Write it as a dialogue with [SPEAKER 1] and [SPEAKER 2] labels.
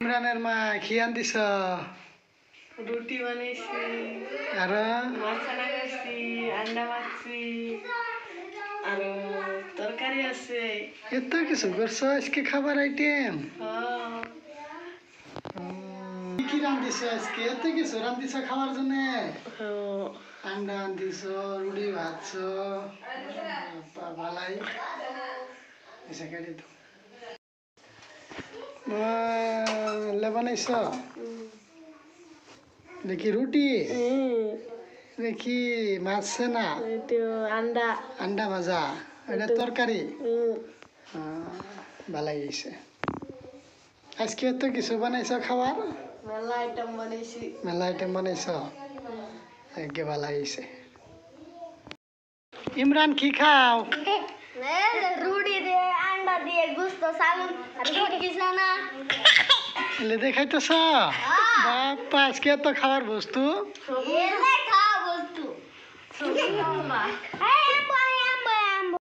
[SPEAKER 1] ইমরানের মা কি আনদিছ?
[SPEAKER 2] রুটি বানাইছি
[SPEAKER 1] আর
[SPEAKER 2] মাছানা করছি আন্ডা মারছি আর তরকারি আছে।
[SPEAKER 1] এত কিছু করছো আজকে খাবার আইটেম? কি রান্ধিছ আজকে? এত কিছু রান্ধিছ খাওয়ার জন্য? আন্ডা রান্ধিছ, রুটি ভাজছ, ভালাই এসে কেটে তো বানাইছ দেখি রুটি, দেখি মাছ না
[SPEAKER 2] আন্ডা
[SPEAKER 1] আন্ডা ভাজা, এটা তরকারি। ভালাই হয়েছে। আজকে তো কিছু বানাইছ খাবার?
[SPEAKER 2] মেলা আইটেম বানাইছি।
[SPEAKER 1] মেলা আইটেম বানাইছ, আজকে ভালাই হয়েছে। ইমরান কি খাও?
[SPEAKER 3] রুটি দিয়ে আন্ডা দিয়ে গুস্ত সালুন আর রুটি কিছু না
[SPEAKER 1] এলে দেখাইতেছ বাপ্পা আজকে তো খাবার বস্তু।
[SPEAKER 3] খাওয়া বস্তু